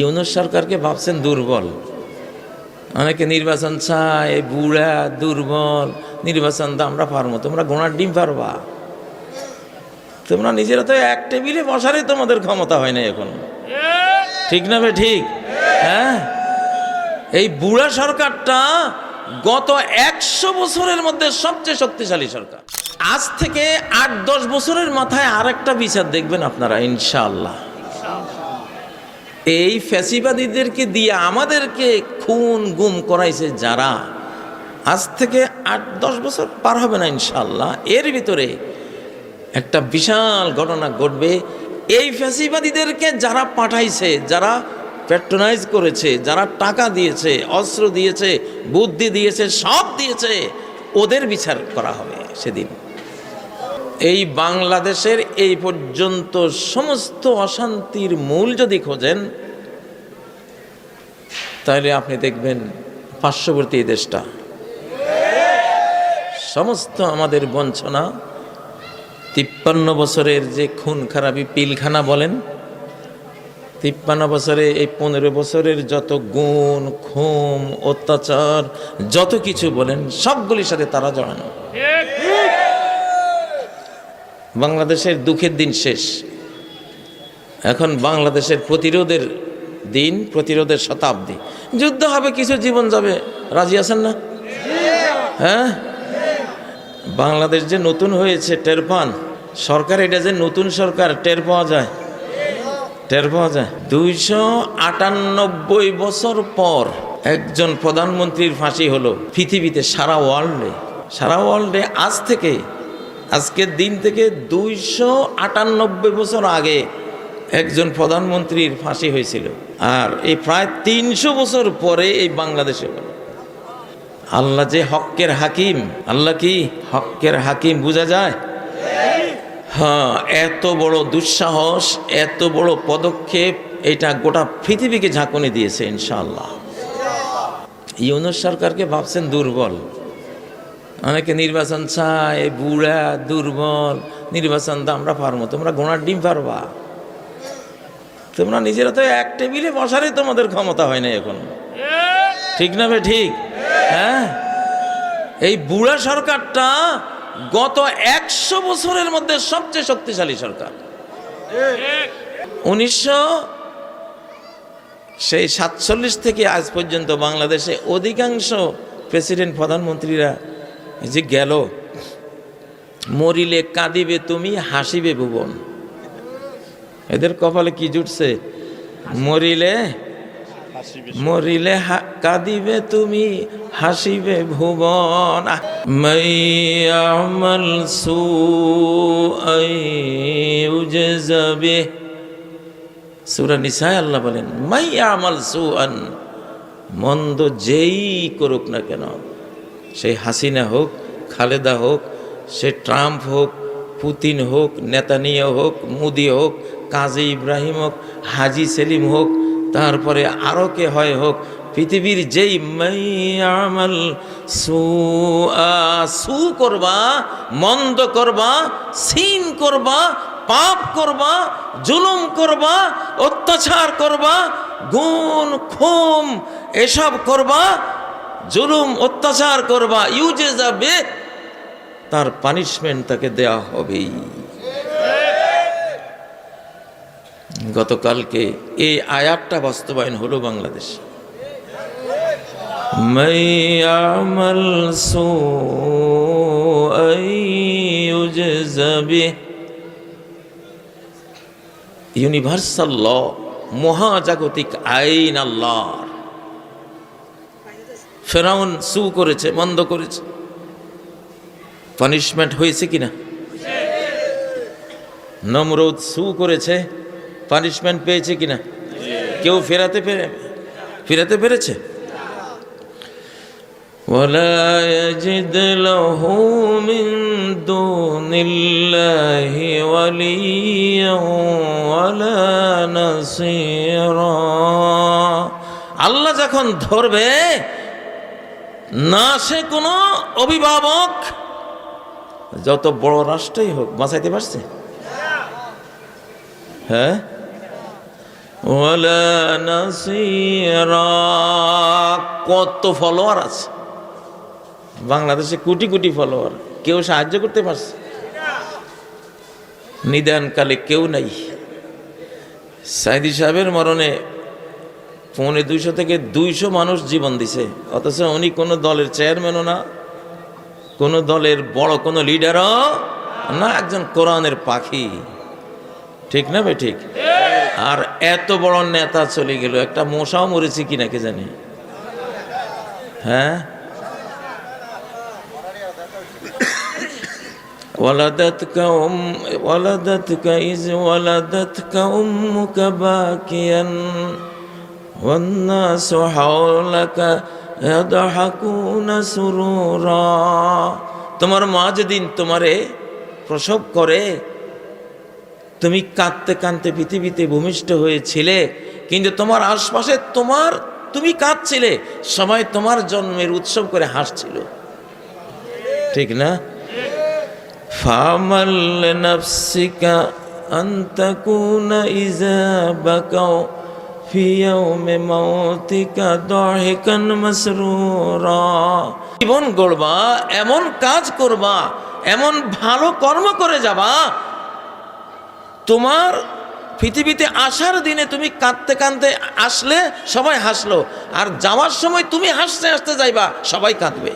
ইউনূস সরকারকে ভাবছেন দুর্বল, অনেকে নির্বাচন চায়, বুড়া দুর্বল, নির্বাচন তো আমরা পারবো, তোমরা ঘোড়ার ডিম পারবা? তোমরা নিজেরা তো এক টেবিলে বসারই তোমাদের ক্ষমতা হয় না এখন, ঠিক না বে ঠিক? হ্যাঁ, এই বুড়া সরকারটা গত 100 বছরের মধ্যে সবচেয়ে শক্তিশালী সরকার। আজ থেকে 8-10 বছরের মাথায় আরেকটা বিচার দেখবেন আপনারা ইনশাআল্লাহ। এই ফ্যাসিবাদীদেরকে দিয়ে আমাদেরকে খুন গুম করাইছে যারা, আজ থেকে 8-10 বছর পার হবে না ইনশাআল্লাহ, এর ভিতরে একটা বিশাল ঘটনা ঘটবে। এই ফ্যাসিবাদীদেরকে যারা পাঠাইছে, যারা প্যাট্রোনাইজ করেছে, যারা টাকা দিয়েছে, অস্ত্র দিয়েছে, বুদ্ধি দিয়েছে, সব দিয়েছে, ওদের বিচার করা হবে সেদিন। এই বাংলাদেশের এই পর্যন্ত সমস্ত অশান্তির মূল যদি খোঁজেন, তাহলে আপনি দেখবেন পার্শ্ববর্তী এই দেশটা, সমস্ত আমাদের বঞ্চনা, 53 বছরের যে খুন খারাপি পিলখানা বলেন, 53 বছরে এই 15 বছরের যত গুণ খুন অত্যাচার যত কিছু বলেন, সবগুলির সাথে তারা জড়ানো। বাংলাদেশের দুঃখের দিন শেষ, এখন বাংলাদেশের প্রতিরোধের দিন, প্রতিরোধের শতাব্দী। যুদ্ধ হবে, কিছু জীবন যাবে, রাজি আছেন না? হ্যাঁ, বাংলাদেশ যে নতুন হয়েছে টের পান? সরকার এটা যে নতুন সরকার টের পাওয়া যায়, টের পাওয়া যায়। 298 বছর পর একজন প্রধানমন্ত্রীর ফাঁসি হলো পৃথিবীতে, সারা ওয়ার্ল্ডে আজকের দিন থেকে 298 বছর আগে একজন প্রধানমন্ত্রীর ফাঁসি হয়েছিল। আর এই প্রায় 300 বছর পরে এই বাংলাদেশে হলো। আল্লাহ যে হক্কের হাকিম, আল্লাহ কি হক্কের হাকিম, বোঝা যায়? হ্যাঁ, এত বড় দুঃসাহস, এত বড় পদক্ষেপ, এটা গোটা পৃথিবীকে ঝাঁকুনি দিয়েছে ইনশাআল্লাহ। ইউনূস সরকারকে ভাবছেন দুর্বল, অনেকে নির্বাচন চায়, বুড়া দুর্বল, নির্বাচন তো আমরা পারবো, তোমরা ঘোড়ার ডিম পারবা? তোমরা নিজেরা তো এক টেবিলে বসারই তোমাদের ক্ষমতা হয় না এখন, ঠিক না বে ঠিক? হ্যাঁ, এই বুড়া সরকারটা গত 100 বছরের মধ্যে সবচেয়ে শক্তিশালী সরকার। 1947 থেকে আজ পর্যন্ত বাংলাদেশে অধিকাংশ প্রেসিডেন্ট প্রধানমন্ত্রীরা যে গেল, মরিলে কাঁদিবে তুমি, হাসিবে ভুবন। এদের কপালে কি জুটছে? মরিলে কাঁদিবে তুমি, হাসিবে ভুবন। মাইয়ামাল সুআই ইউজযা বিহি, সূরা নিসায় আল্লাহ বলেন মাইয়ামাল সুআন, মন্দ যেই করুক না কেন, সে হাসিনা হোক, খালেদা হোক, সে ট্রাম্প হোক, পুতিন হোক, নেতানিয়াহু হোক, মোদি হোক, কাজী ইব্রাহিম হোক, হাজি সেলিম হোক, তারপরে আরো কে হয় হোক, পৃথিবীর যেই মাইয়ামাল সু করবা, মন্দ করবা, সিন করবা, পাপ করবা, জুলুম করবা, অত্যাচার করবা, গুণ খুন এসব করবা, জুলুম অত্যাচার করবা, ইউজযা বিহি, তার পানিশমেন্ট তাকে দেয়া হবেই। গতকালকে এই আয়াতটা বাস্তবায়ন হলো বাংলাদেশ। মাইয়ামাল সুআই ইউজযা বিহি, ইউনিভার্সাল ল, মহাজাগতিক আইন আল্লাহর। ফেরাউন সু করেছে, মন্দ করেছে, পানিশমেন্ট হয়েছে কিনা? নমরুদ সু করেছে, পানিশমেন্ট পেয়েছে কিনা? কেউ ফেরাতে পেরেছে? ওয়ালা ইয়াজিদ লাহু মিন দুনিল্লাহি ওয়ালিয়্যান ওয়ালা নাসীরা। আল্লাহ যখন ধরবে না, সে কোনো অভিভাবক, যত বড় রাষ্ট্রই হোক, বাঁচাইতে পারছে? হ্যাঁ, ওয়ালা নাসীরা। কত ফলোয়ার আছে বাংলাদেশে, কোটি কোটি ফলোয়ার, কেউ সাহায্য করতে পারছে? নিদানকালে কেউ নাই। সাইদি সাহেবের মরণে 250 থেকে 200 মানুষ জীবন দিছে, অথচ উনি কোনো দলের চেয়ারম্যানও না, কোনো দলের বড় কোনো লিডারও না, একজন কোরআনের পাখি। ঠিক না ভাই? ঠিক। আর এত বড় নেতা চলে গেল, একটা মশাও মরেছে কিনা কে জানে। হ্যাঁ, ولدتك إذ ولدتك أمك باكيا والناس حولك يضحكون سرورا। তোমার মা যেদিন তোমারে প্রসব করে, তুমি কাঁদতে কাঁদতে পৃথিবীতে ভূমিষ্ঠ হয়েছিলে, কিন্তু তোমার আশপাশে তুমি কাঁদছিলে, সবাই তোমার জন্মের উৎসব করে হাসছিল। ঠিক না? فَعَمَلْ لِنَفْسِكَ أَن تَكُونَ إِذَا بَكَوْا فِي يَوْمِ مَوْتِكَ ضَاحِكًا مَسْرُورًا। জীবন গড়বা, এমন কাজ করবা, এমন ভালো কর্ম করে যাবা, তোমার পৃথিবীতে আসার দিনে তুমি কাঁদতে কাঁদতে আসলে সবাই হাসলো, আর যাওয়ার সময় তুমি হাসতে হাসতে যাইবা, সবাই কাঁদবে।